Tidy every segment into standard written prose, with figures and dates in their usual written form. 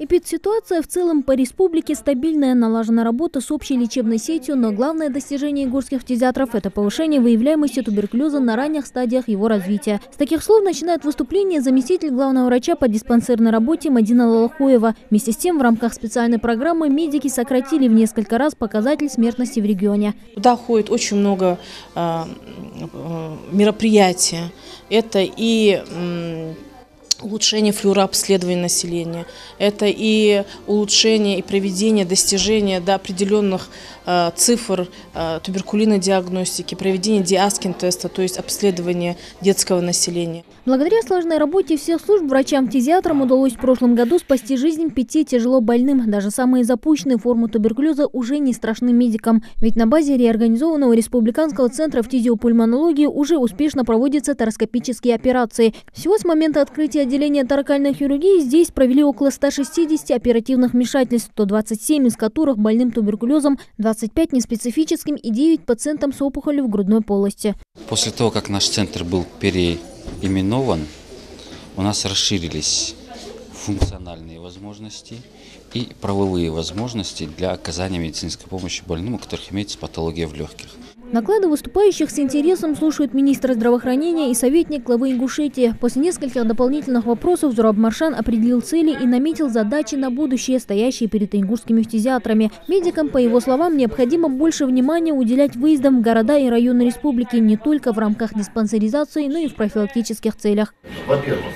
Эпидситуация в целом по республике стабильная, налажена работа с общей лечебной сетью, но главное достижение ингушских фтизиатров – это повышение выявляемости туберкулеза на ранних стадиях его развития. С таких слов начинает выступление заместитель главного врача по диспансерной работе Мадина Лалахоева. Вместе с тем, в рамках специальной программы медики сократили в несколько раз показатель смертности в регионе. Туда ходит очень много мероприятий. Это и улучшение флюорообследования населения, это и улучшение и проведение достижения до определенных цифр туберкулинной диагностики, проведение диаскин-теста, то есть обследование детского населения. Благодаря сложной работе всех служб врачам-фтизиатрам удалось в прошлом году спасти жизнь 5 тяжело больным. Даже самые запущенные формы туберкулеза уже не страшны медикам. Ведь на базе реорганизованного республиканского центра фтизиопульмонологии уже успешно проводятся тороскопические операции. Всего с момента открытия отделения торакальной хирургии здесь провели около 160 оперативных вмешательств, 127 из которых больным туберкулезом, 25 неспецифическим и 9 пациентам с опухолью в грудной полости. После того, как наш центр был переименован, у нас расширились функциональные возможности и правовые возможности для оказания медицинской помощи больным, у которых имеется патология в легких. Доклады выступающих с интересом слушают министр здравоохранения и советник главы Ингушетии. После нескольких дополнительных вопросов Зураб Маршан определил цели и наметил задачи на будущее, стоящие перед ингушскими фтизиатрами. Медикам, по его словам, необходимо больше внимания уделять выездам в города и районы республики не только в рамках диспансеризации, но и в профилактических целях. Во-первых,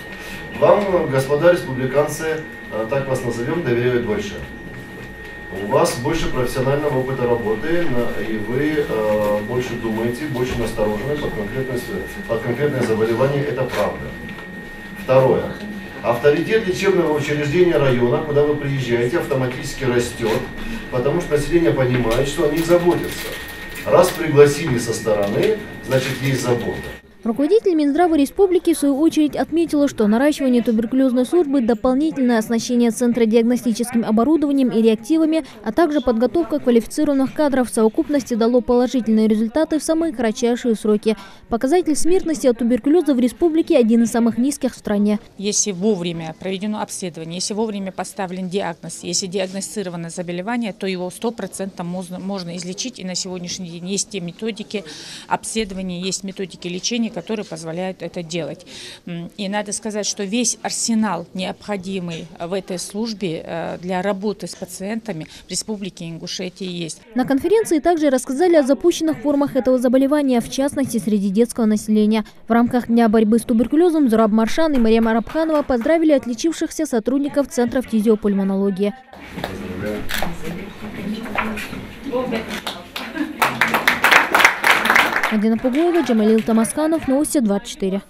вам, господа республиканцы, так вас назовем, доверяют больше. У вас больше профессионального опыта работы, и вы больше думаете, больше насторожены под конкретное заболевание. Это правда. Второе. Авторитет лечебного учреждения района, куда вы приезжаете, автоматически растет, потому что население понимает, что о них заботятся. Раз пригласили со стороны, значит, есть забота. Руководитель Минздрава республики в свою очередь отметила, что наращивание туберкулезной службы, дополнительное оснащение центра диагностическим оборудованием и реактивами, а также подготовка квалифицированных кадров в совокупности дало положительные результаты в самые кратчайшие сроки. Показатель смертности от туберкулеза в республике один из самых низких в стране. Если вовремя проведено обследование, если вовремя поставлен диагноз, если диагностировано заболевание, то его 100% можно излечить. И на сегодняшний день есть те методики обследования, есть методики лечения, которые позволяют это делать. И надо сказать, что весь арсенал, необходимый в этой службе для работы с пациентами в Республике Ингушетия есть. На конференции также рассказали о запущенных формах этого заболевания, в частности, среди детского населения. В рамках Дня борьбы с туберкулезом Зураб Маршан и Мариам Арабханова поздравили отличившихся сотрудников Центра фтизиопульмонологии. Мадина Пугуева, Джамалил Тамасканов, Новости 24.